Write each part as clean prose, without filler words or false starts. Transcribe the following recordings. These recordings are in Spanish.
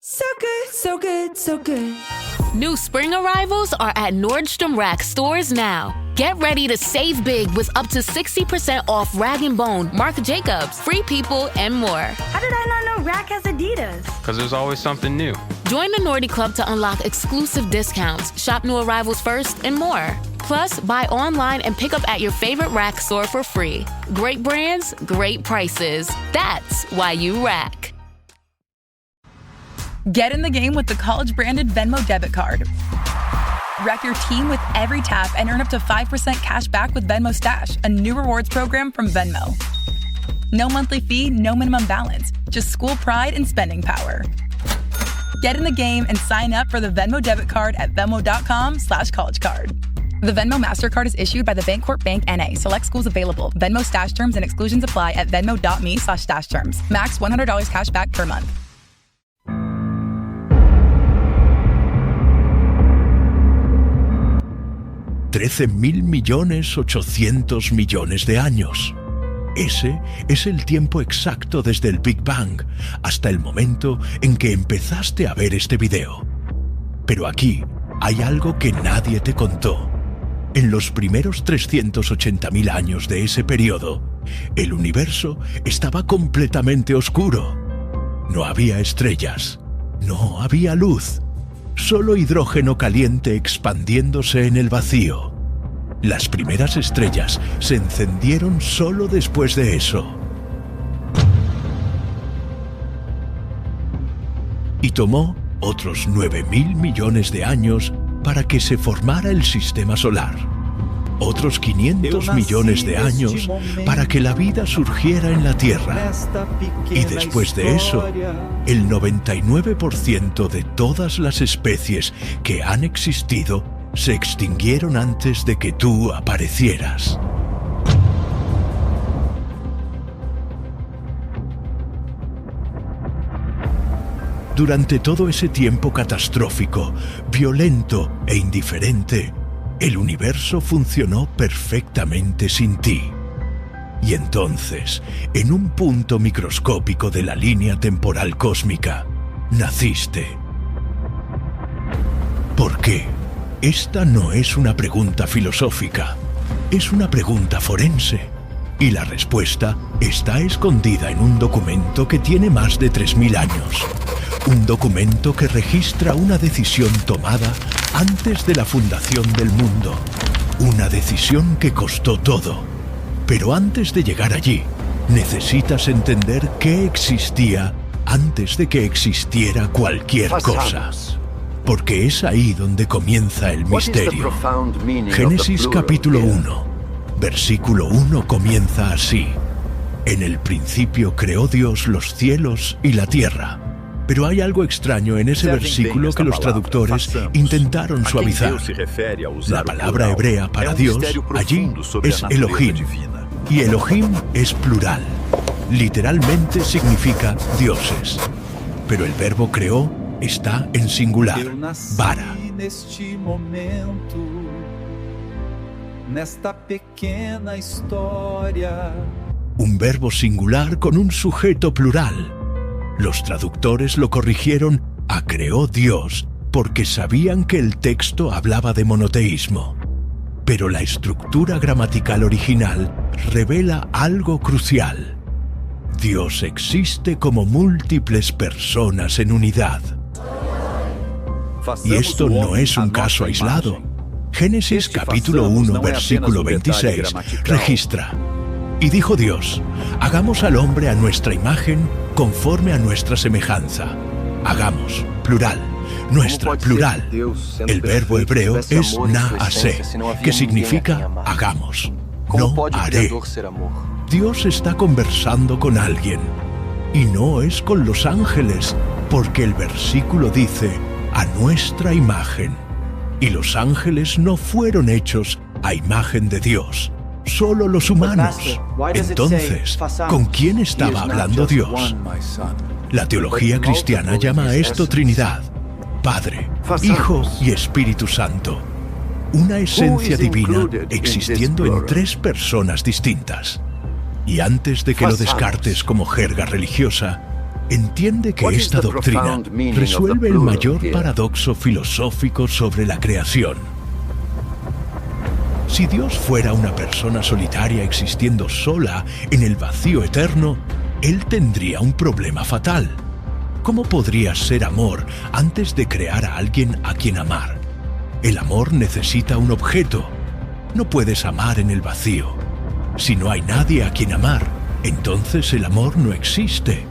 So good, so good, so good. New spring arrivals are at Nordstrom Rack stores now. Get ready to save big with up to 60% off Rag & Bone, Marc Jacobs, Free People, and more. How did I not know Rack has Adidas? Because there's always something new. Join the Nordy Club to unlock exclusive discounts, shop new arrivals first, and more. Plus, buy online and pick up at your favorite Rack store for free. Great brands, great prices. That's why you Rack. Get in the game with the college-branded Venmo debit card. Wreck your team with every tap and earn up to 5% cash back with Venmo Stash, a new rewards program from Venmo. No monthly fee, no minimum balance, just school pride and spending power. Get in the game and sign up for the Venmo debit card at venmo.com/collegecard. The Venmo MasterCard is issued by the Bancorp Bank N.A. Select schools available. Venmo Stash terms and exclusions apply at venmo.me/stash terms. Max $100 cash back per month. $13.800.000.000 de años. Ese es el tiempo exacto desde el Big Bang hasta el momento en que empezaste a ver este video. Pero aquí hay algo que nadie te contó. En los primeros 380.000 años de ese periodo, el universo estaba completamente oscuro. No había estrellas, no había luz. Solo hidrógeno caliente expandiéndose en el vacío. Las primeras estrellas se encendieron solo después de eso. Y tomó otros 9.000 millones de años para que se formara el sistema solar. Otros 500 millones de años para que la vida surgiera en la Tierra. Y después de eso, el 99% de todas las especies que han existido se extinguieron antes de que tú aparecieras. Durante todo ese tiempo catastrófico, violento e indiferente, el universo funcionó perfectamente sin ti. Y entonces, en un punto microscópico de la línea temporal cósmica, naciste. ¿Por qué? Esta no es una pregunta filosófica, es una pregunta forense. Y la respuesta está escondida en un documento que tiene más de 3.000 años. Un documento que registra una decisión tomada antes de la fundación del mundo. Una decisión que costó todo. Pero antes de llegar allí, necesitas entender qué existía antes de que existiera cualquier cosa. Porque es ahí donde comienza el misterio. Génesis capítulo 1, versículo 1 comienza así. En el principio creó Dios los cielos y la tierra. Pero hay algo extraño en ese versículo que los traductores intentaron suavizar. La palabra hebrea para Dios allí es Elohim. Y Elohim es plural. Literalmente significa dioses. Pero el verbo creó está en singular, bara. Un verbo singular con un sujeto plural. Los traductores lo corrigieron a creó Dios porque sabían que el texto hablaba de monoteísmo. Pero la estructura gramatical original revela algo crucial. Dios existe como múltiples personas en unidad. Y esto no es un caso aislado. Génesis capítulo 1, versículo 26 registra: Y dijo Dios, hagamos al hombre a nuestra imagen, conforme a nuestra semejanza. Hagamos, plural, nuestra, plural. El verbo hebreo es na-asé, que significa hagamos, no haré. Dios está conversando con alguien, y no es con los ángeles, porque el versículo dice, a nuestra imagen. Y los ángeles no fueron hechos a imagen de Dios, solo los humanos. Entonces, ¿con quién estaba hablando Dios? La teología cristiana llama a esto Trinidad, Padre, Hijo y Espíritu Santo. Una esencia divina existiendo en tres personas distintas. Y antes de que lo descartes como jerga religiosa, entiende que esta doctrina resuelve el mayor paradoxo filosófico sobre la creación. Si Dios fuera una persona solitaria existiendo sola en el vacío eterno, Él tendría un problema fatal. ¿Cómo podrías ser amor antes de crear a alguien a quien amar? El amor necesita un objeto. No puedes amar en el vacío. Si no hay nadie a quien amar, entonces el amor no existe.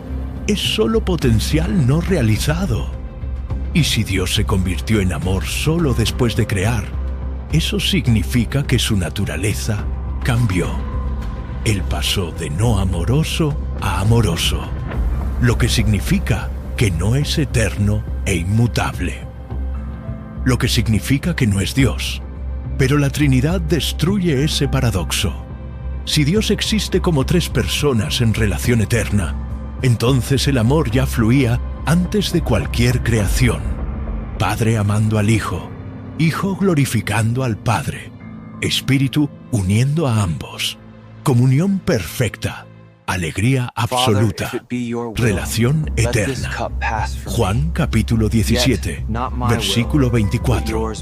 Es solo potencial no realizado. Y si Dios se convirtió en amor solo después de crear, eso significa que su naturaleza cambió. Él pasó de no amoroso a amoroso, lo que significa que no es eterno e inmutable. Lo que significa que no es Dios. Pero la Trinidad destruye ese paradoxo. Si Dios existe como tres personas en relación eterna, entonces el amor ya fluía antes de cualquier creación. Padre amando al Hijo, Hijo glorificando al Padre, Espíritu uniendo a ambos, comunión perfecta, alegría absoluta, relación eterna. Juan capítulo 17, versículo 24.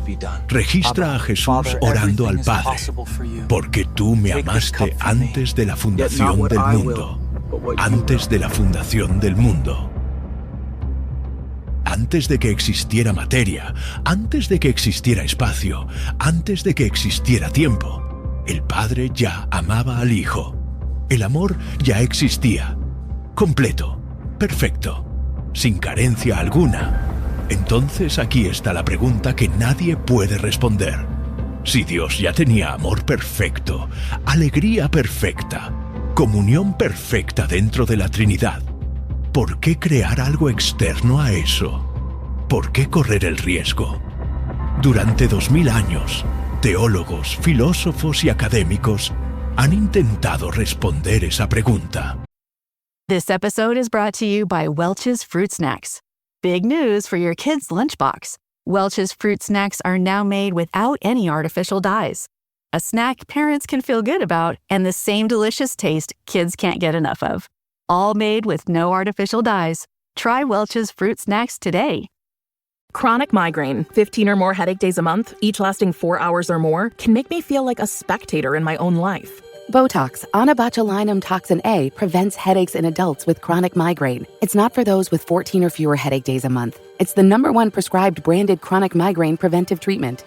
Registra a Jesús orando al Padre, porque tú me amaste antes de la fundación del mundo. Antes de la fundación del mundo. Antes de que existiera materia, antes de que existiera espacio, antes de que existiera tiempo, el Padre ya amaba al Hijo. El amor ya existía, completo, perfecto, sin carencia alguna. Entonces aquí está la pregunta que nadie puede responder. Si Dios ya tenía amor perfecto, alegría perfecta, comunión perfecta dentro de la Trinidad, ¿por qué crear algo externo a eso? ¿Por qué correr el riesgo? Durante 2000 años, teólogos, filósofos y académicos han intentado responder esa pregunta. This episode is brought to you by Welch's Fruit Snacks. Big news for your kids' lunchbox. Welch's Fruit Snacks are now made without any artificial dyes. A snack parents can feel good about and the same delicious taste kids can't get enough of. All made with no artificial dyes. Try Welch's Fruit Snacks today. Chronic migraine, 15 or more headache days a month, each lasting 4 hours or more, can make me feel like a spectator in my own life. Botox, onabotulinum toxin A, prevents headaches in adults with chronic migraine. It's not for those with 14 or fewer headache days a month. It's the #1 prescribed branded chronic migraine preventive treatment.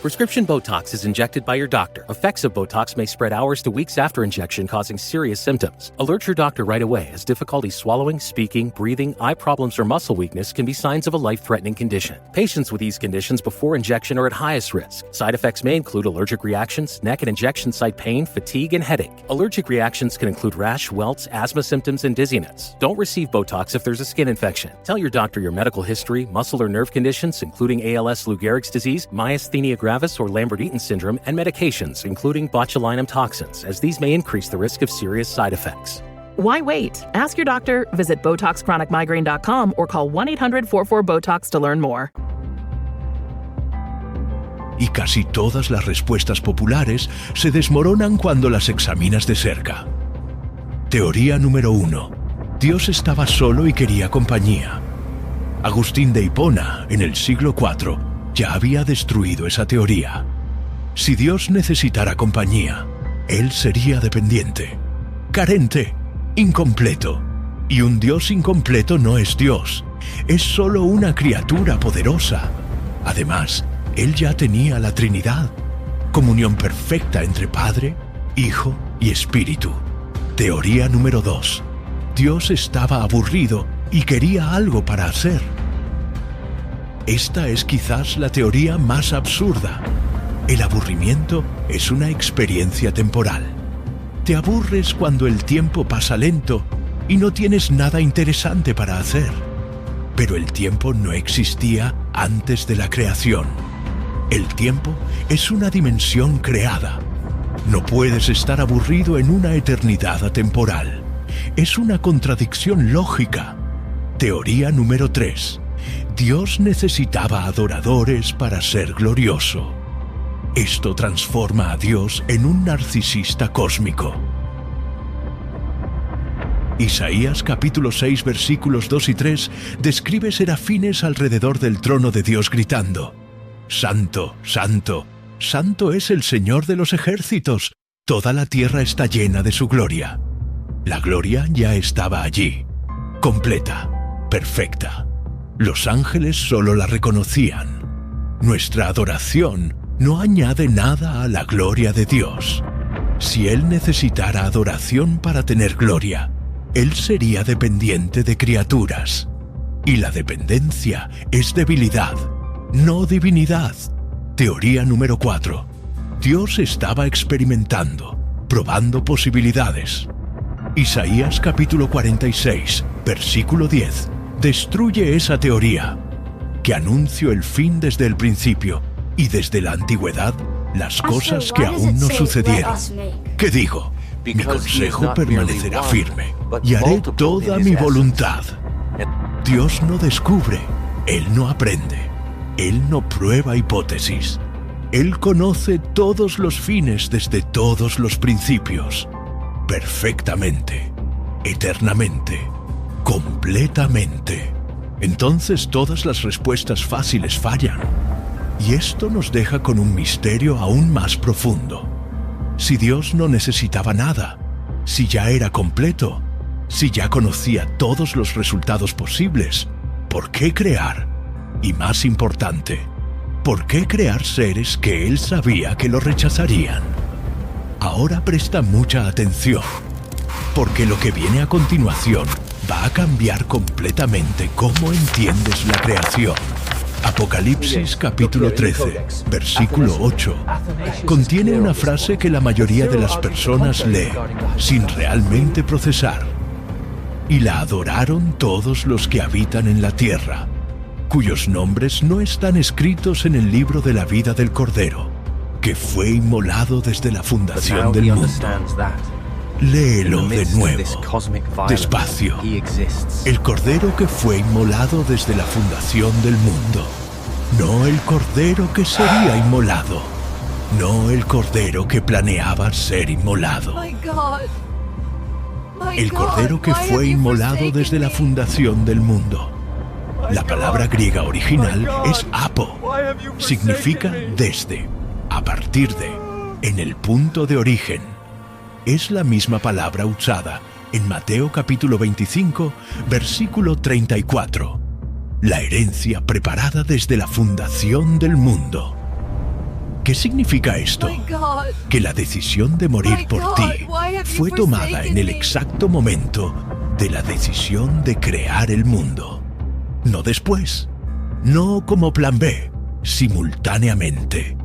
Prescription Botox is injected by your doctor. Effects of Botox may spread hours to weeks after injection, causing serious symptoms. Alert your doctor right away, as difficulty swallowing, speaking, breathing, eye problems, or muscle weakness can be signs of a life-threatening condition. Patients with these conditions before injection are at highest risk. Side effects may include allergic reactions, neck and injection site pain, fatigue, and headache. Allergic reactions can include rash, welts, asthma symptoms, and dizziness. Don't receive Botox if there's a skin infection. Tell your doctor your medical history, muscle or nerve conditions, including ALS, Lou Gehrig's disease, myasthenia gravis, or Lambert-Eaton syndrome, and medications, including botulinum toxins, as these may increase the risk of serious side effects. Why wait? Ask your doctor, visit BotoxChronicMigraine.com, or call 1-800-44-BOTOX to learn more. Y casi todas las respuestas populares se desmoronan cuando las examinas de cerca. Teoría número 1. Dios estaba solo y quería compañía. Agustín de Hipona, en el siglo IV, ya había destruido esa teoría. Si Dios necesitara compañía, Él sería dependiente, carente, incompleto. Y un Dios incompleto no es Dios, es solo una criatura poderosa. Además, Él ya tenía la Trinidad, comunión perfecta entre Padre, Hijo y Espíritu. Teoría número 2. Dios estaba aburrido y quería algo para hacer. Esta es quizás la teoría más absurda. El aburrimiento es una experiencia temporal. Te aburres cuando el tiempo pasa lento y no tienes nada interesante para hacer. Pero el tiempo no existía antes de la creación. El tiempo es una dimensión creada. No puedes estar aburrido en una eternidad atemporal. Es una contradicción lógica. Teoría número 3. Dios necesitaba adoradores para ser glorioso. Esto transforma a Dios en un narcisista cósmico. Isaías capítulo 6 versículos 2 y 3 describe serafines alrededor del trono de Dios gritando: Santo, Santo, Santo es el Señor de los ejércitos, toda la tierra está llena de su gloria. La gloria ya estaba allí, completa, perfecta. Los ángeles solo la reconocían. Nuestra adoración no añade nada a la gloria de Dios. Si Él necesitara adoración para tener gloria, Él sería dependiente de criaturas. Y la dependencia es debilidad, no divinidad. Teoría número 4. Dios estaba experimentando, probando posibilidades. Isaías capítulo 46, versículo 10, destruye esa teoría, que anunció el fin desde el principio y desde la antigüedad las cosas que aún no sucedieron. ¿Qué digo? Mi consejo permanecerá firme y haré toda mi voluntad. Dios no descubre, Él no aprende, Él no prueba hipótesis. Él conoce todos los fines desde todos los principios, perfectamente, eternamente, completamente. Entonces todas las respuestas fáciles fallan. Y esto nos deja con un misterio aún más profundo. Si Dios no necesitaba nada, si ya era completo, si ya conocía todos los resultados posibles, ¿por qué crear? Y más importante, ¿por qué crear seres que Él sabía que lo rechazarían? Ahora presta mucha atención, porque lo que viene a continuación va a cambiar completamente cómo entiendes la creación. Apocalipsis capítulo 13, versículo 8, contiene una frase que la mayoría de las personas lee sin realmente procesar. Y la adoraron todos los que habitan en la tierra, cuyos nombres no están escritos en el libro de la vida del Cordero, que fue inmolado desde la fundación del mundo. Léelo de nuevo, despacio. El Cordero que fue inmolado desde la fundación del mundo. No el Cordero que sería inmolado. No el Cordero que planeaba ser inmolado. El Cordero que fue inmolado desde la fundación del mundo. La palabra griega original es apo. Significa desde, a partir de, en el punto de origen. Es la misma palabra usada en Mateo capítulo 25, versículo 34. La herencia preparada desde la fundación del mundo. ¿Qué significa esto? Que la decisión de morir por ti fue tomada en el exacto momento de la decisión de crear el mundo. No después, no como plan B, simultáneamente.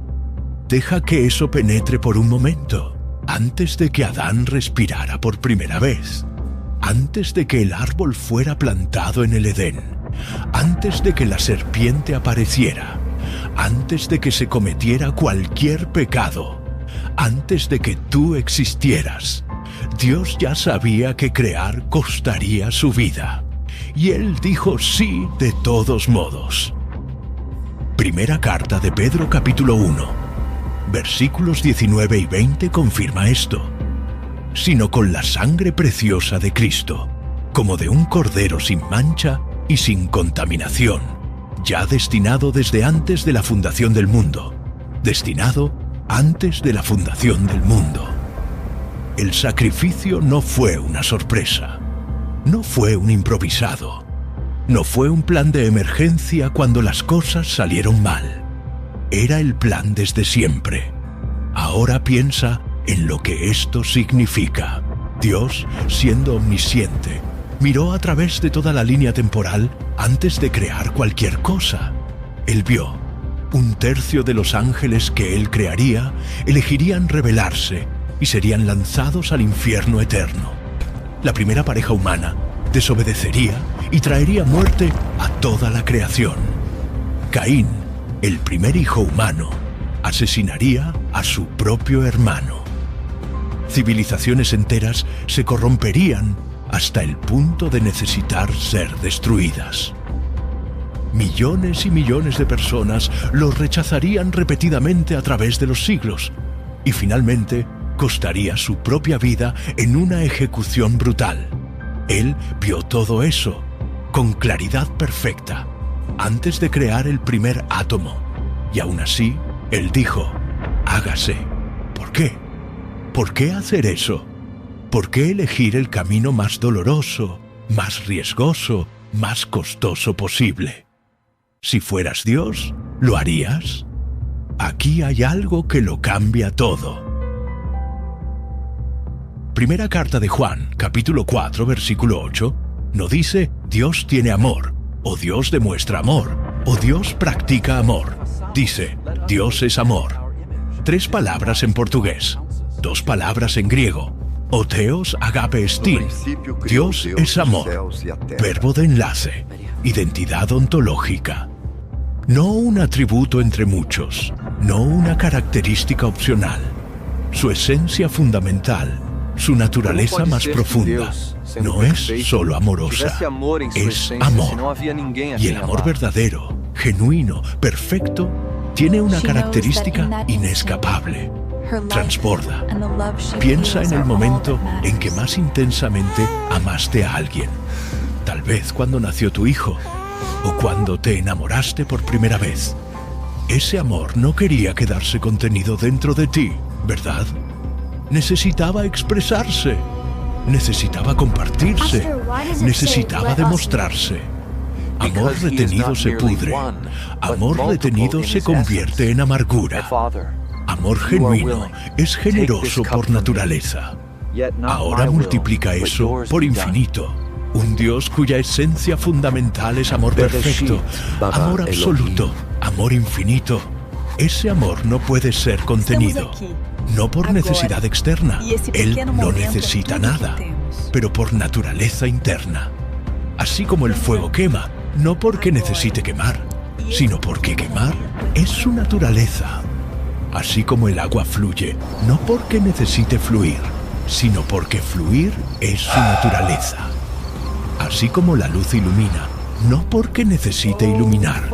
Deja que eso penetre por un momento. Antes de que Adán respirara por primera vez, antes de que el árbol fuera plantado en el Edén, antes de que la serpiente apareciera, antes de que se cometiera cualquier pecado, antes de que tú existieras, Dios ya sabía que crear costaría su vida, y Él dijo sí de todos modos. Primera carta de Pedro capítulo 1. Versículos 19 y 20 confirma esto. Sino con la sangre preciosa de Cristo, como de un cordero sin mancha y sin contaminación, ya destinado desde antes de la fundación del mundo, destinado antes de la fundación del mundo. El sacrificio no fue una sorpresa, no fue un improvisado, no fue un plan de emergencia cuando las cosas salieron mal. Era el plan desde siempre. Ahora piensa en lo que esto significa. Dios, siendo omnisciente, miró a través de toda la línea temporal antes de crear cualquier cosa. Él vio, 1/3 de los ángeles que Él crearía elegirían rebelarse y serían lanzados al infierno eterno. La primera pareja humana desobedecería y traería muerte a toda la creación. Caín, el primer hijo humano, asesinaría a su propio hermano. Civilizaciones enteras se corromperían hasta el punto de necesitar ser destruidas. Millones y millones de personas lo rechazarían repetidamente a través de los siglos y finalmente costaría su propia vida en una ejecución brutal. Él vio todo eso, con claridad perfecta, antes de crear el primer átomo. Y aún así, Él dijo, hágase. ¿Por qué? ¿Por qué hacer eso? ¿Por qué elegir el camino más doloroso, más riesgoso, más costoso posible? Si fueras Dios, ¿lo harías? Aquí hay algo que lo cambia todo. Primera carta de Juan, capítulo 4, versículo 8, no dice Dios tiene amor, o Dios demuestra amor, o Dios practica amor. Dice Dios es amor. 3 palabras en portugués, 2 palabras en griego. O Theos agape estin. Dios es amor. Verbo de enlace. Identidad ontológica. No un atributo entre muchos, no una característica opcional. Su esencia fundamental, su naturaleza más profunda, no es solo amorosa, es amor. Y el amor verdadero, genuino, perfecto, tiene una característica inescapable. Transborda. Piensa en el momento en que más intensamente amaste a alguien. Tal vez cuando nació tu hijo, o cuando te enamoraste por primera vez. Ese amor no quería quedarse contenido dentro de ti, ¿verdad? Necesitaba expresarse, necesitaba compartirse, necesitaba demostrarse. Amor retenido se pudre, amor retenido se convierte en amargura. Amor genuino es generoso por naturaleza. Ahora multiplica eso por infinito. Un Dios cuya esencia fundamental es amor perfecto, amor absoluto, amor infinito. Ese amor no puede ser contenido, no por necesidad externa. Él no necesita nada, pero por naturaleza interna. Así como el fuego quema, no porque necesite quemar, sino porque quemar es su naturaleza. Así como el agua fluye, no porque necesite fluir, sino porque fluir es su naturaleza. Así como la luz ilumina, no porque necesite iluminar,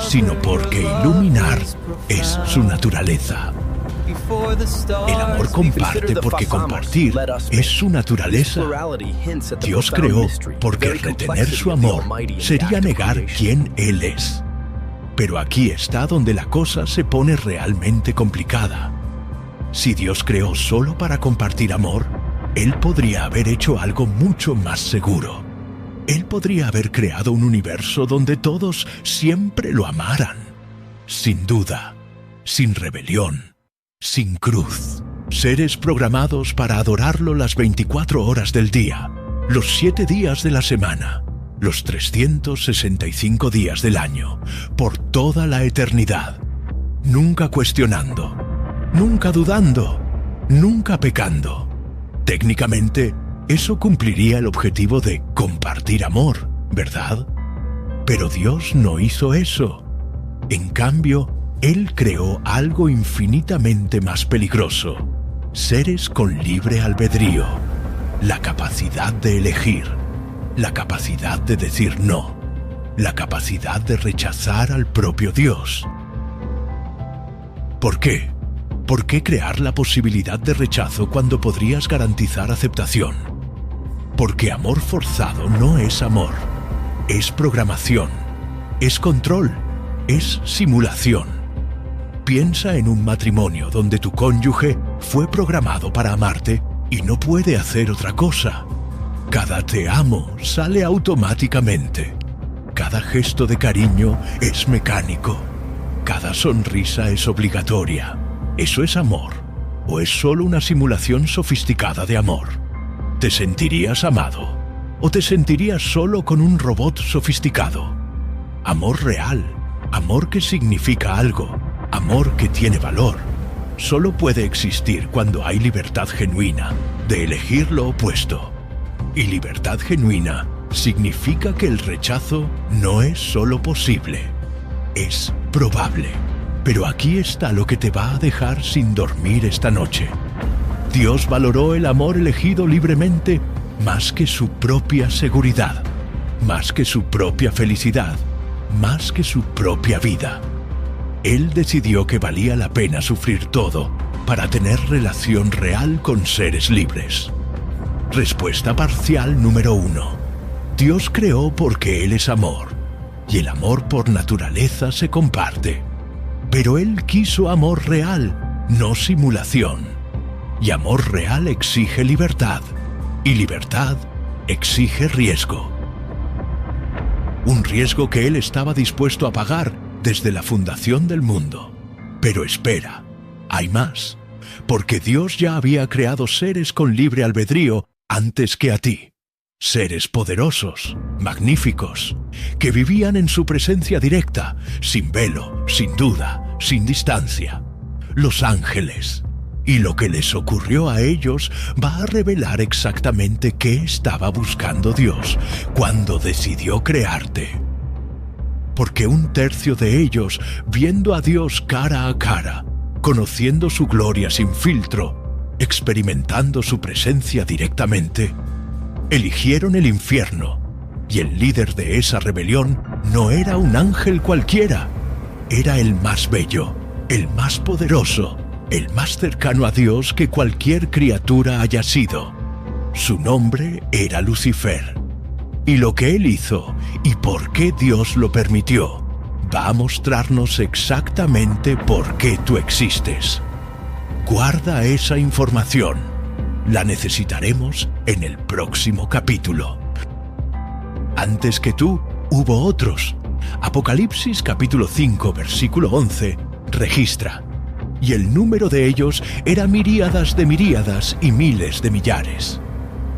sino porque iluminar es su naturaleza. El amor comparte porque compartir es su naturaleza. Dios creó porque retener su amor sería negar quién Él es. Pero aquí está donde la cosa se pone realmente complicada. Si Dios creó solo para compartir amor, Él podría haber hecho algo mucho más seguro. Él podría haber creado un universo donde todos siempre lo amaran. Sin duda, sin rebelión, sin cruz. Seres programados para adorarlo las 24 horas del día, los 7 días de la semana, los 365 días del año, por toda la eternidad. Nunca cuestionando, nunca dudando, nunca pecando. Técnicamente, eso cumpliría el objetivo de compartir amor, ¿verdad? Pero Dios no hizo eso. En cambio, Él creó algo infinitamente más peligroso. Seres con libre albedrío, la capacidad de elegir, la capacidad de decir no, la capacidad de rechazar al propio Dios. ¿Por qué? ¿Por qué crear la posibilidad de rechazo cuando podrías garantizar aceptación? Porque amor forzado no es amor, es programación, es control, es simulación. Piensa en un matrimonio donde tu cónyuge fue programado para amarte y no puede hacer otra cosa. Cada te amo sale automáticamente. Cada gesto de cariño es mecánico. Cada sonrisa es obligatoria. ¿Eso es amor? ¿O es solo una simulación sofisticada de amor? ¿Te sentirías amado? ¿O te sentirías solo con un robot sofisticado? Amor real, amor que significa algo, amor que tiene valor, solo puede existir cuando hay libertad genuina de elegir lo opuesto. Y libertad genuina significa que el rechazo no es solo posible, es probable. Pero aquí está lo que te va a dejar sin dormir esta noche. Dios valoró el amor elegido libremente más que su propia seguridad, más que su propia felicidad, más que su propia vida. Él decidió que valía la pena sufrir todo para tener relación real con seres libres. Respuesta parcial número 1. Dios creó porque Él es amor, y el amor por naturaleza se comparte. Pero Él quiso amor real, no simulación. Y amor real exige libertad, y libertad exige riesgo. Un riesgo que Él estaba dispuesto a pagar desde la fundación del mundo. Pero espera, hay más, porque Dios ya había creado seres con libre albedrío antes que a ti. Seres poderosos, magníficos, que vivían en su presencia directa, sin velo, sin duda, sin distancia. Los ángeles. Y lo que les ocurrió a ellos va a revelar exactamente qué estaba buscando Dios cuando decidió crearte. Porque 1/3 de ellos, viendo a Dios cara a cara, conociendo su gloria sin filtro, experimentando su presencia directamente, eligieron el infierno, y el líder de esa rebelión no era un ángel cualquiera, era el más bello, el más poderoso, el más cercano a Dios que cualquier criatura haya sido. Su nombre era Lucifer. Y lo que él hizo y por qué Dios lo permitió va a mostrarnos exactamente por qué tú existes. Guarda esa información. La necesitaremos en el próximo capítulo. Antes que tú, hubo otros. Apocalipsis capítulo 5, versículo 11, registra. Y el número de ellos era miríadas de miríadas y miles de millares.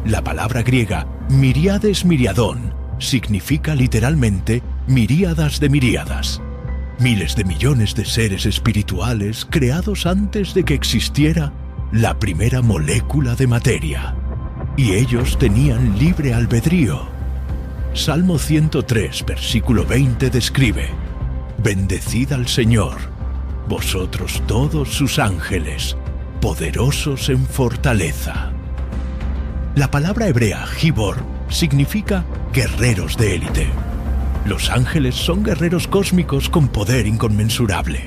La palabra griega miriades miriadón significa literalmente miríadas de miríadas. Miles de millones de seres espirituales creados antes de que existiera la primera molécula de materia. Y ellos tenían libre albedrío. Salmo 103, versículo 20 describe: Bendecid al Señor, vosotros todos sus ángeles, poderosos en fortaleza. La palabra hebrea Gibor significa guerreros de élite. Los ángeles son guerreros cósmicos con poder inconmensurable.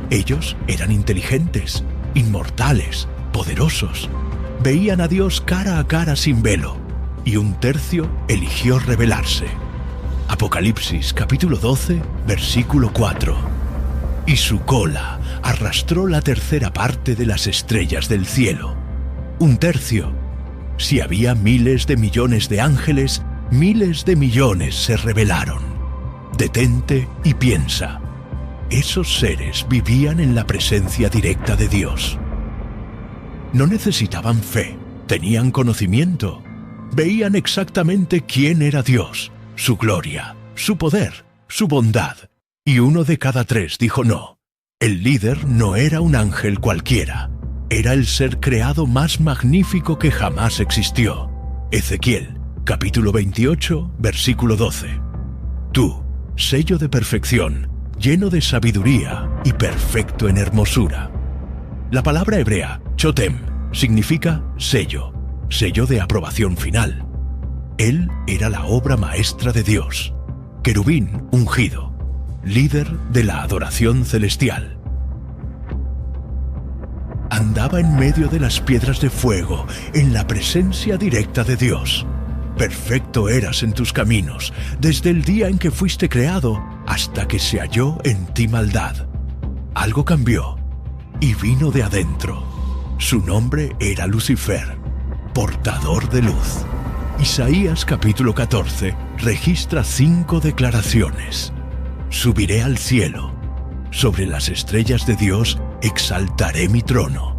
Ellos eran inteligentes, inmortales, poderosos. Veían a Dios cara a cara sin velo, y 1/3 eligió rebelarse. Apocalipsis capítulo 12, versículo 4. Y su cola arrastró la 1/3 parte de las estrellas del cielo. 1/3. Si había miles de millones de ángeles, miles de millones se rebelaron. Detente y piensa. Esos seres vivían en la presencia directa de Dios. No necesitaban fe, tenían conocimiento. Veían exactamente quién era Dios, su gloria, su poder, su bondad. Y 1 de cada 3 dijo no. El líder no era un ángel cualquiera. Era el ser creado más magnífico que jamás existió. Ezequiel, capítulo 28, versículo 12. Tú, sello de perfección, lleno de sabiduría y perfecto en hermosura. La palabra hebrea, chotem, significa sello, sello de aprobación final. Él era la obra maestra de Dios, querubín ungido, líder de la adoración celestial. Andaba en medio de las piedras de fuego, en la presencia directa de Dios. Perfecto eras en tus caminos, desde el día en que fuiste creado hasta que se halló en ti maldad. Algo cambió, y vino de adentro. Su nombre era Lucifer, portador de luz. Isaías capítulo 14 registra 5 declaraciones. Subiré al cielo. Sobre las estrellas de Dios exaltaré mi trono.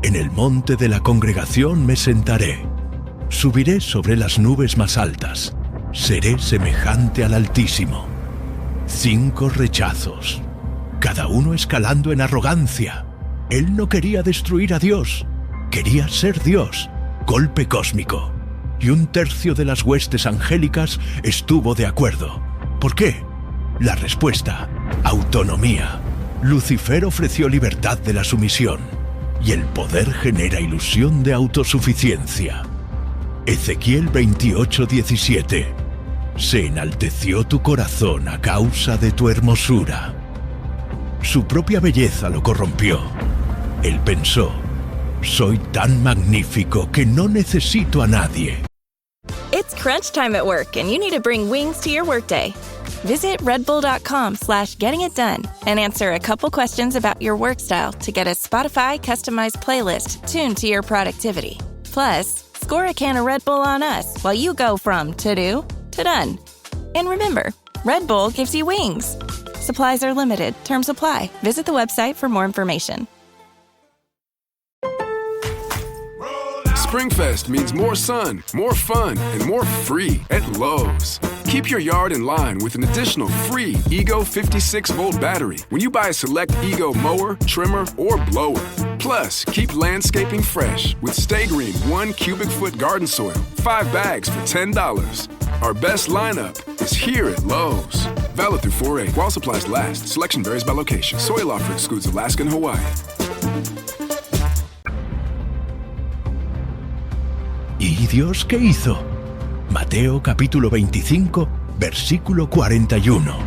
En el monte de la congregación me sentaré. Subiré sobre las nubes más altas. Seré semejante al Altísimo. 5 rechazos. Cada uno escalando en arrogancia. Él no quería destruir a Dios. Quería ser Dios. Golpe cósmico. Y 1/3 de las huestes angélicas estuvo de acuerdo. ¿Por qué? La respuesta: autonomía. Lucifer ofreció libertad de la sumisión, y el poder genera ilusión de autosuficiencia. Ezequiel 28:17. Se enalteció tu corazón a causa de tu hermosura. Su propia belleza lo corrompió. Él pensó: Soy tan magnífico que no necesito a nadie. It's crunch time at work and you need to bring wings to your workday. Visit redbull.com/gettingitdone and answer a couple questions about your work style to get a Spotify customized playlist tuned to your productivity. Plus, score a can of Red Bull on us while you go from to-do to done. And remember, Red Bull gives you wings. Supplies are limited. Terms apply. Visit the website for more information. SpringFest means more sun, more fun, and more free at Lowe's. Keep your yard in line with an additional free Ego 56-volt battery when you buy a select Ego mower, trimmer, or blower. Plus, keep landscaping fresh with Stay Green 1 cubic foot garden soil, 5 bags for $10. Our best lineup is here at Lowe's. Valid through 4/8 while supplies last. Selection varies by location. Soil offer excludes Alaska and Hawaii. ¿Y Dios qué hizo? Mateo capítulo 25, versículo 41.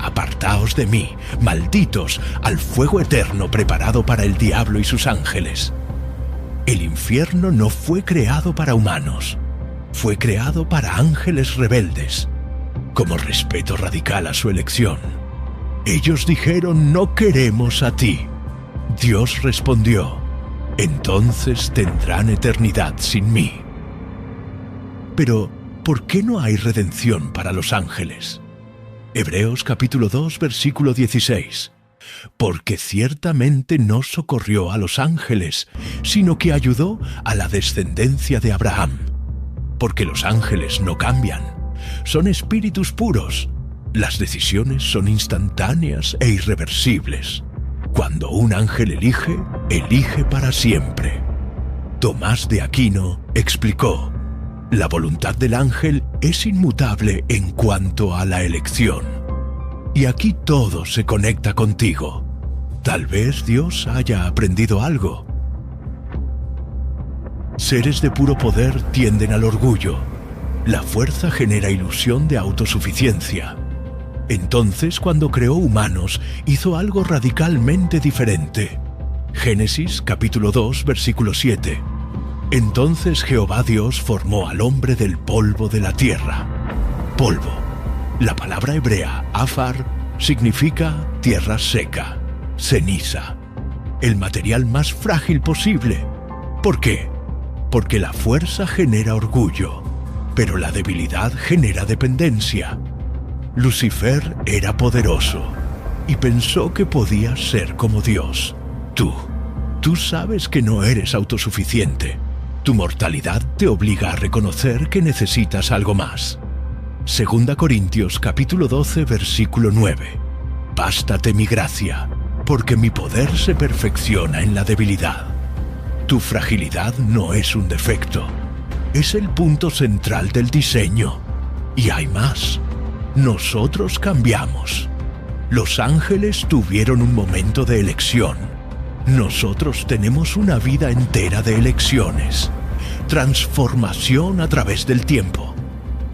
Apartaos de mí, malditos, al fuego eterno preparado para el diablo y sus ángeles. El infierno no fue creado para humanos, fue creado para ángeles rebeldes, como respeto radical a su elección. Ellos dijeron: no queremos a ti. Dios respondió: entonces tendrán eternidad sin mí. Pero, ¿por qué no hay redención para los ángeles? Hebreos capítulo 2, versículo 16. Porque ciertamente no socorrió a los ángeles, sino que ayudó a la descendencia de Abraham. Porque los ángeles no cambian, son espíritus puros. Las decisiones son instantáneas e irreversibles. Cuando un ángel elige, elige para siempre. Tomás de Aquino explicó: la voluntad del ángel es inmutable en cuanto a la elección. Y aquí todo se conecta contigo. Tal vez Dios haya aprendido algo. Seres de puro poder tienden al orgullo. La fuerza genera ilusión de autosuficiencia. Entonces, cuando creó humanos, hizo algo radicalmente diferente. Génesis capítulo 2, versículo 7. Entonces Jehová Dios formó al hombre del polvo de la tierra. Polvo. La palabra hebrea, afar, significa tierra seca, ceniza. El material más frágil posible. ¿Por qué? Porque la fuerza genera orgullo, pero la debilidad genera dependencia. Lucifer era poderoso y pensó que podía ser como Dios. Tú sabes que no eres autosuficiente. Tu mortalidad te obliga a reconocer que necesitas algo más. 2 Corintios capítulo 12, versículo 9. Bástate mi gracia, porque mi poder se perfecciona en la debilidad. Tu fragilidad no es un defecto, es el punto central del diseño. Y hay más. Nosotros cambiamos. Los ángeles tuvieron un momento de elección. Nosotros tenemos una vida entera de elecciones. Transformación a través del tiempo.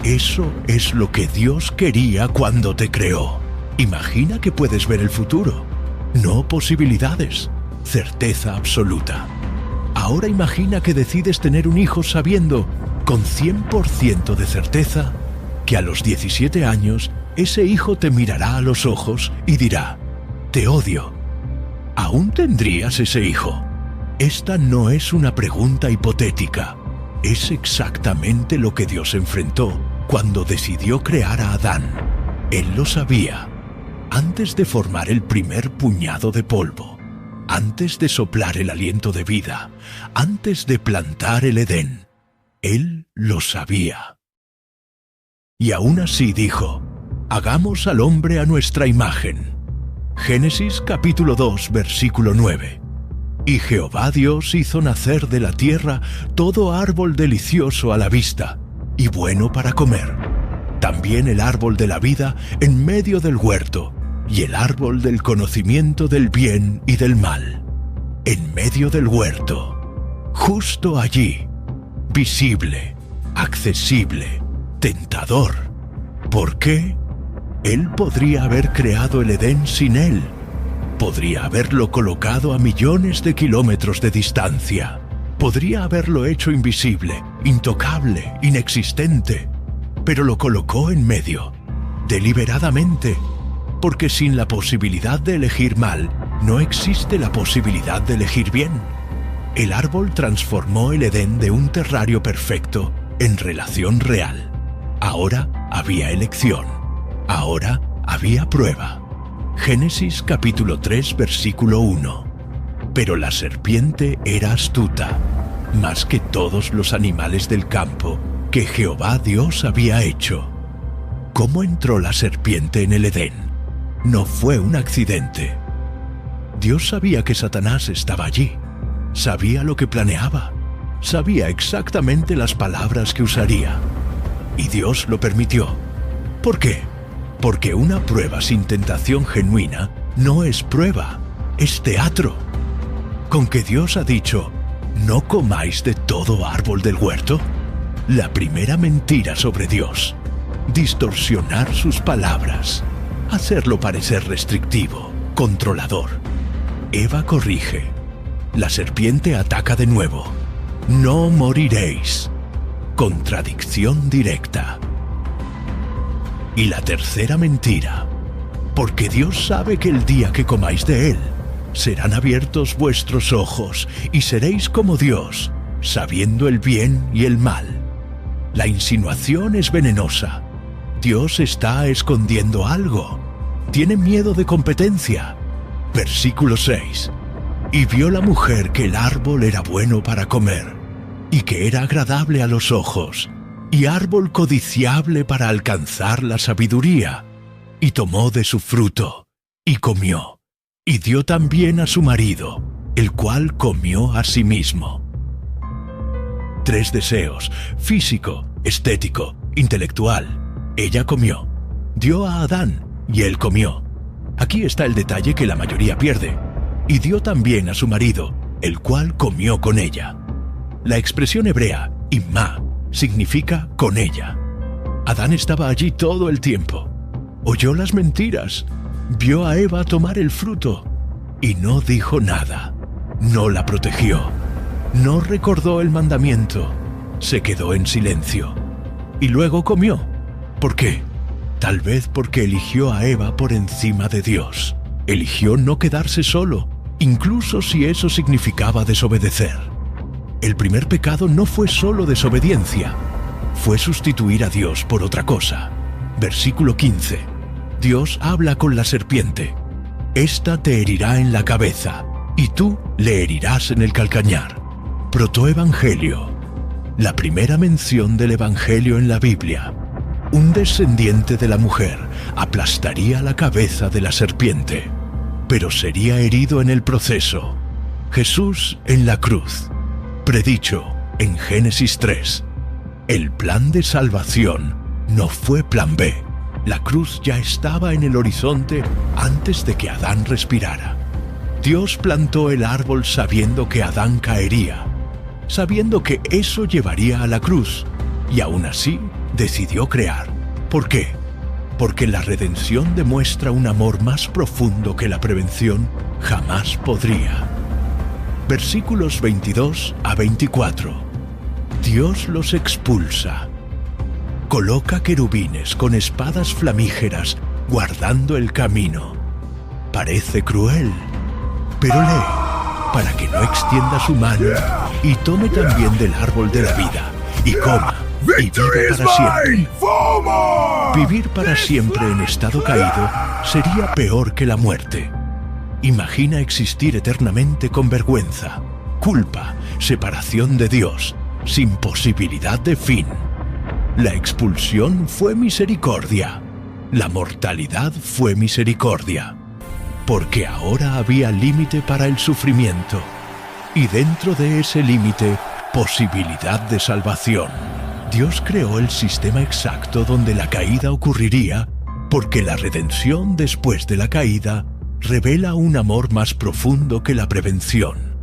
Eso es lo que Dios quería cuando te creó. Imagina que puedes ver el futuro. No posibilidades, certeza absoluta. Ahora imagina que decides tener un hijo sabiendo, con 100% de certeza, que a los 17 años ese hijo te mirará a los ojos y dirá: te odio. ¿Aún tendrías ese hijo? Esta no es una pregunta hipotética. Es exactamente lo que Dios enfrentó cuando decidió crear a Adán. Él lo sabía. Antes de formar el primer puñado de polvo, antes de soplar el aliento de vida, antes de plantar el Edén, Él lo sabía. Y aún así dijo: hagamos al hombre a nuestra imagen. Génesis capítulo 2, versículo 9. Y Jehová Dios hizo nacer de la tierra todo árbol delicioso a la vista y bueno para comer, también el árbol de la vida en medio del huerto, y el árbol del conocimiento del bien y del mal. En medio del huerto, justo allí, visible, accesible, tentador. ¿Por qué? Él podría haber creado el Edén sin él. Podría haberlo colocado a millones de kilómetros de distancia. Podría haberlo hecho invisible, intocable, inexistente. Pero lo colocó en medio, deliberadamente, porque sin la posibilidad de elegir mal, no existe la posibilidad de elegir bien. El árbol transformó el Edén de un terrario perfecto en relación real. Ahora había elección. Ahora había prueba. Génesis capítulo 3, versículo 1. Pero la serpiente era astuta, más que todos los animales del campo que Jehová Dios había hecho. ¿Cómo entró la serpiente en el Edén? No fue un accidente. Dios sabía que Satanás estaba allí. Sabía lo que planeaba. Sabía exactamente las palabras que usaría. Y Dios lo permitió. ¿Por qué? Porque una prueba sin tentación genuina no es prueba, es teatro. Con que Dios ha dicho, ¿no comáis de todo árbol del huerto? La primera mentira sobre Dios. Distorsionar sus palabras. Hacerlo parecer restrictivo, controlador. Eva corrige. La serpiente ataca de nuevo. No moriréis. Contradicción directa. Y la tercera mentira. Porque Dios sabe que el día que comáis de él, serán abiertos vuestros ojos y seréis como Dios, sabiendo el bien y el mal. La insinuación es venenosa. Dios está escondiendo algo. Tiene miedo de competencia. Versículo 6. Y vio la mujer que el árbol era bueno para comer, y que era agradable a los ojos, y árbol codiciable para alcanzar la sabiduría. Y tomó de su fruto, y comió, y dio también a su marido, el cual comió asimismo. 3 deseos: físico, estético, intelectual. Ella comió. Dio a Adán, y él comió. Aquí está el detalle que la mayoría pierde. Y dio también a su marido, el cual comió con ella. La expresión hebrea, imma, significa con ella. Adán estaba allí todo el tiempo. Oyó las mentiras. Vio a Eva tomar el fruto. Y no dijo nada. No la protegió. No recordó el mandamiento. Se quedó en silencio. Y luego comió. ¿Por qué? Tal vez porque eligió a Eva por encima de Dios. Eligió no quedarse solo, incluso si eso significaba desobedecer. El primer pecado no fue solo desobediencia, fue sustituir a Dios por otra cosa. Versículo 15. Dios habla con la serpiente. Esta te herirá en la cabeza, y tú le herirás en el calcañar. Protoevangelio. La primera mención del Evangelio en la Biblia. Un descendiente de la mujer aplastaría la cabeza de la serpiente, pero sería herido en el proceso. Jesús en la cruz. Predicho en Génesis 3. El plan de salvación no fue plan B. La cruz ya estaba en el horizonte antes de que Adán respirara. Dios plantó el árbol sabiendo que Adán caería, sabiendo que eso llevaría a la cruz, y aún así decidió crear. ¿Por qué? Porque la redención demuestra un amor más profundo que la prevención jamás podría. Versículos 22 a 24. Dios los expulsa. Coloca querubines con espadas flamígeras guardando el camino. Parece cruel, pero lee para que no extienda su mano y tome también del árbol de la vida y coma y viva para siempre. Vivir para siempre en estado caído sería peor que la muerte. Imagina existir eternamente con vergüenza, culpa, separación de Dios, sin posibilidad de fin. La expulsión fue misericordia. La mortalidad fue misericordia. Porque ahora había límite para el sufrimiento. Y dentro de ese límite, posibilidad de salvación. Dios creó el sistema exacto donde la caída ocurriría, porque la redención después de la caída revela un amor más profundo que la prevención.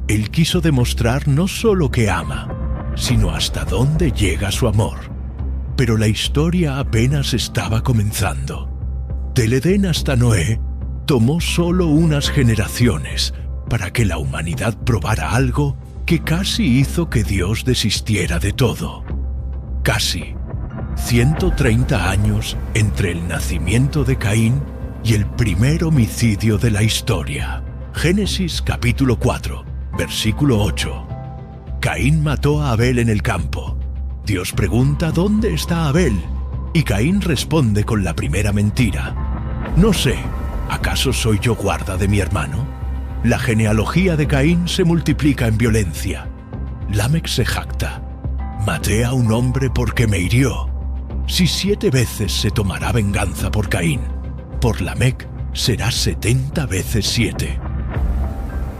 Él quiso demostrar no solo que ama, sino hasta dónde llega su amor. Pero la historia apenas estaba comenzando. Del Edén hasta Noé, tomó solo unas generaciones para que la humanidad probara algo que casi hizo que Dios desistiera de todo. Casi 130 años entre el nacimiento de Caín y el primer homicidio de la historia. Génesis capítulo 4, versículo 8. Caín mató a Abel en el campo. Dios pregunta ¿dónde está Abel? Y Caín responde con la primera mentira. No sé, ¿acaso soy yo guarda de mi hermano? La genealogía de Caín se multiplica en violencia. Lamec se jacta. Maté a un hombre porque me hirió. Si 7 veces se tomará venganza por Caín, por Lamec será 70 veces 7.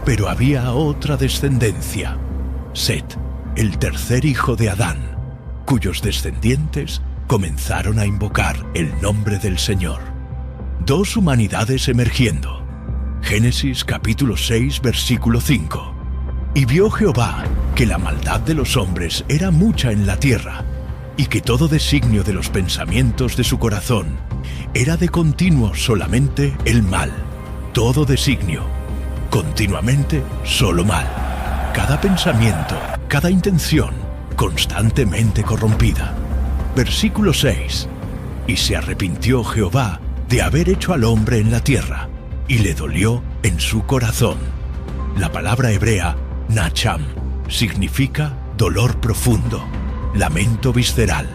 Pero había otra descendencia, Set, el tercer hijo de Adán, cuyos descendientes comenzaron a invocar el nombre del Señor. 2 humanidades emergiendo. Génesis capítulo 6, versículo 5. Y vio Jehová que la maldad de los hombres era mucha en la tierra, y que todo designio de los pensamientos de su corazón era de continuo solamente el mal. Todo designio, continuamente solo mal. Cada pensamiento, cada intención, constantemente corrompida. Versículo 6. Y se arrepintió Jehová de haber hecho al hombre en la tierra, y le dolió en su corazón. La palabra hebrea, nacham, significa dolor profundo, lamento visceral.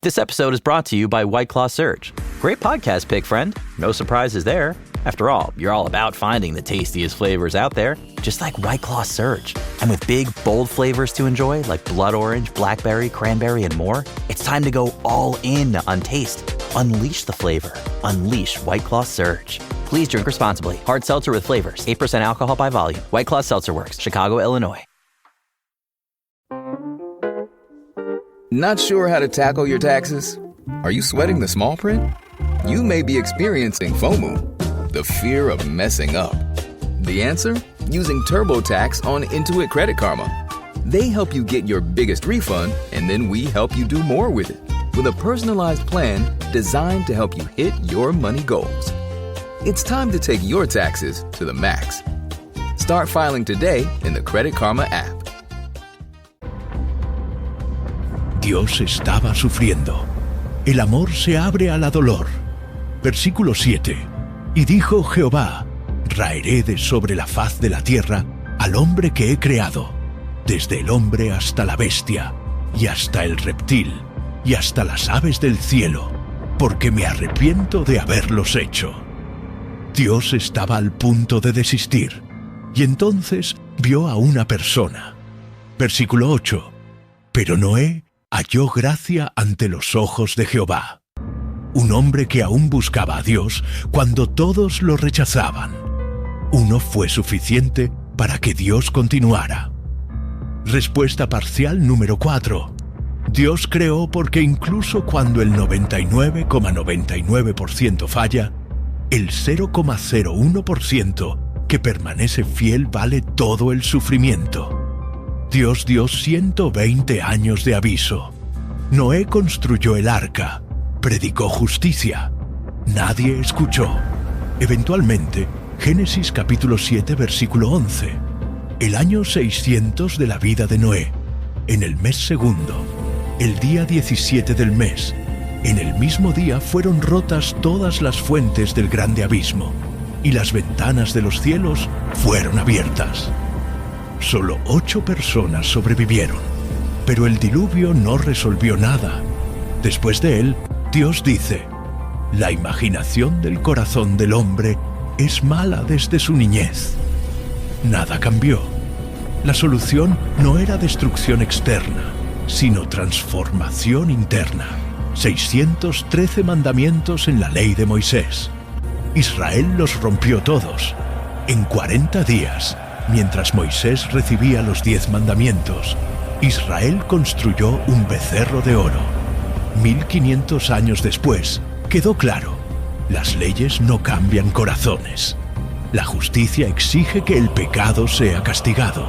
This episode is brought to you by White Claw Surge. Great podcast pick, friend. No surprises there. After all, you're all about finding the tastiest flavors out there, just like White Claw Surge. And with big, bold flavors to enjoy, like blood orange, blackberry, cranberry, and more, it's time to go all in on taste. Unleash the flavor. Unleash White Claw Surge. Please drink responsibly. Hard seltzer with flavors. 8% alcohol by volume. White Claw Seltzer Works. Chicago, Illinois. Not sure how to tackle your taxes? Are you sweating the small print? You may be experiencing FOMO, the fear of messing up. The answer? Using TurboTax on Intuit Credit Karma. They help you get your biggest refund, and then we help you do more with it. With a personalized plan designed to help you hit your money goals. It's time to take your taxes to the max. Start filing today in the Credit Karma app. Dios estaba sufriendo. El amor se abre a la dolor. Versículo 7. Y dijo Jehová, raeré de sobre la faz de la tierra al hombre que he creado, desde el hombre hasta la bestia, y hasta el reptil, y hasta las aves del cielo, porque me arrepiento de haberlos hecho. Dios estaba al punto de desistir, y entonces vio a una persona. Versículo 8. Pero Noé halló gracia ante los ojos de Jehová. Un hombre que aún buscaba a Dios cuando todos lo rechazaban. Uno fue suficiente para que Dios continuara. Respuesta parcial número 4. Dios creó porque incluso cuando el 99,99% falla, el 0,01% que permanece fiel vale todo el sufrimiento. Dios dio 120 años de aviso. Noé construyó el arca, predicó justicia. Nadie escuchó. Eventualmente, Génesis capítulo 7, versículo 11. El año 600 de la vida de Noé, en el mes segundo, el día 17 del mes, en el mismo día fueron rotas todas las fuentes del grande abismo, y las ventanas de los cielos fueron abiertas. Solo 8 personas sobrevivieron, pero el diluvio no resolvió nada. Después de él, Dios dice, la imaginación del corazón del hombre es mala desde su niñez. Nada cambió. La solución no era destrucción externa, sino transformación interna. 613 mandamientos en la ley de Moisés. Israel los rompió todos. En 40 días, mientras Moisés recibía los 10 mandamientos, Israel construyó un becerro de oro. 1500 años después, quedó claro, las leyes no cambian corazones. La justicia exige que el pecado sea castigado.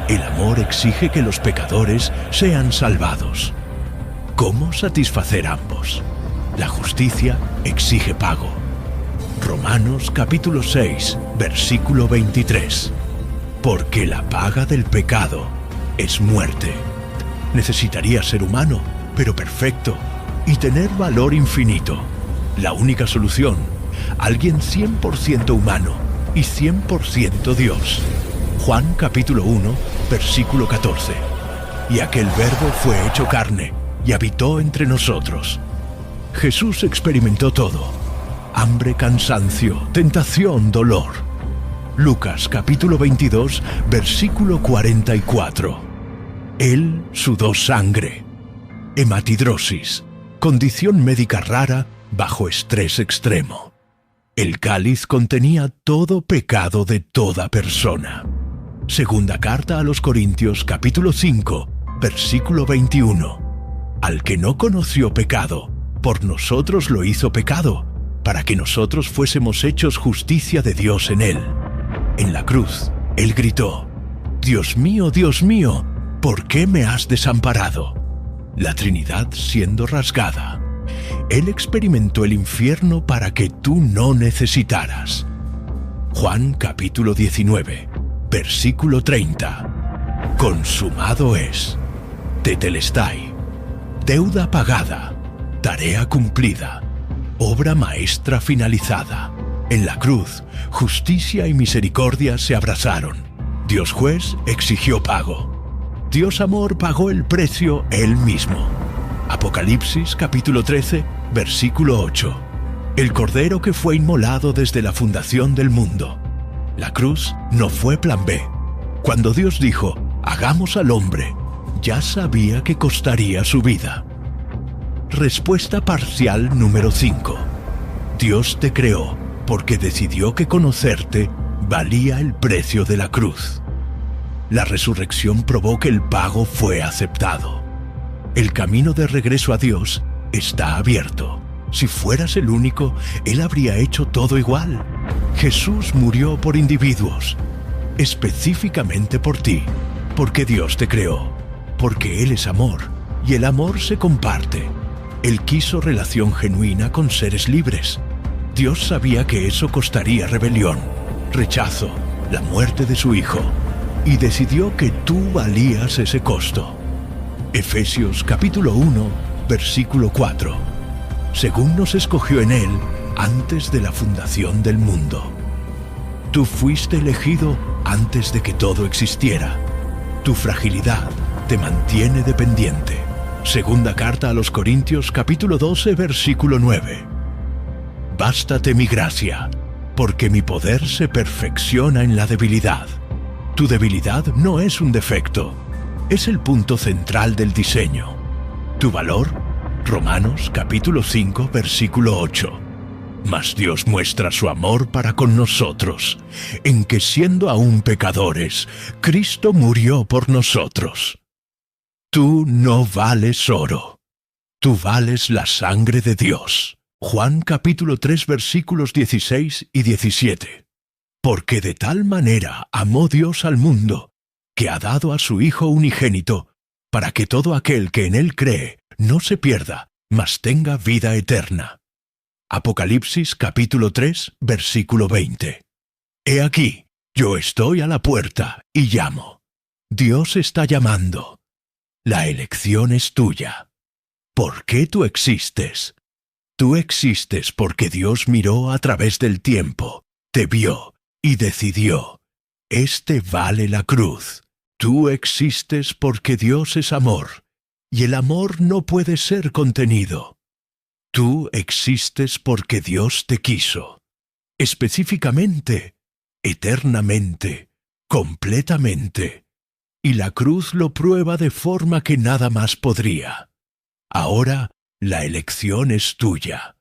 El amor exige que los pecadores sean salvados. ¿Cómo satisfacer ambos? La justicia exige pago. Romanos Romanos capítulo 6, versículo 23. Porque la paga del pecado es muerte. Necesitaría ser humano, pero perfecto, y tener valor infinito. La única solución, alguien 100% humano y 100% Dios. Juan capítulo 1, versículo 14. Y aquel verbo fue hecho carne y habitó entre nosotros. Jesús experimentó todo: hambre, cansancio, tentación, dolor. Lucas capítulo 22, versículo 44. Él sudó sangre. Hematidrosis, condición médica rara bajo estrés extremo. El cáliz contenía todo pecado de toda persona. Segunda carta a los Corintios capítulo 5, versículo 21. Al que no conoció pecado, por nosotros lo hizo pecado, para que nosotros fuésemos hechos justicia de Dios en él. En la cruz, él gritó: Dios mío, ¿por qué me has desamparado? La Trinidad siendo rasgada. Él experimentó el infierno para que tú no necesitaras. Juan capítulo 19, versículo 30. Consumado es. Tetelestai. Deuda pagada. Tarea cumplida. Obra maestra finalizada. En la cruz, justicia y misericordia se abrazaron. Dios juez exigió pago. Dios amor pagó el precio él mismo. Apocalipsis capítulo 13, versículo 8. El cordero que fue inmolado desde la fundación del mundo. La cruz no fue plan B. Cuando Dios dijo, hagamos al hombre, ya sabía que costaría su vida. Respuesta parcial número 5. Dios te creó porque decidió que conocerte valía el precio de la cruz. La resurrección probó que el pago fue aceptado. El camino de regreso a Dios está abierto. Si fueras el único, Él habría hecho todo igual. Jesús murió por individuos, específicamente por ti, porque Dios te creó, porque Él es amor, y el amor se comparte. Él quiso relación genuina con seres libres. Dios sabía que eso costaría rebelión, rechazo, la muerte de su Hijo, y decidió que tú valías ese costo. Efesios capítulo 1, versículo 4. Según nos escogió en Él antes de la fundación del mundo. Tú fuiste elegido antes de que todo existiera. Tu fragilidad te mantiene dependiente. Segunda carta a los Corintios capítulo 12, versículo 9. Bástate mi gracia, porque mi poder se perfecciona en la debilidad. Tu debilidad no es un defecto, es el punto central del diseño. Tu valor, Romanos capítulo 5, versículo 8. Mas Dios muestra su amor para con nosotros, en que siendo aún pecadores, Cristo murió por nosotros. Tú no vales oro, tú vales la sangre de Dios. Juan capítulo 3 versículos 16 y 17. Porque de tal manera amó Dios al mundo, que ha dado a su Hijo unigénito, para que todo aquel que en Él cree no se pierda, mas tenga vida eterna. Apocalipsis capítulo 3 versículo 20. He aquí, yo estoy a la puerta y llamo. Dios está llamando. La elección es tuya. ¿Por qué tú existes? Tú existes porque Dios miró a través del tiempo, te vio y decidió. Este vale la cruz. Tú existes porque Dios es amor, y el amor no puede ser contenido. Tú existes porque Dios te quiso. Específicamente, eternamente, completamente. Y la cruz lo prueba de forma que nada más podría. Ahora, la elección es tuya.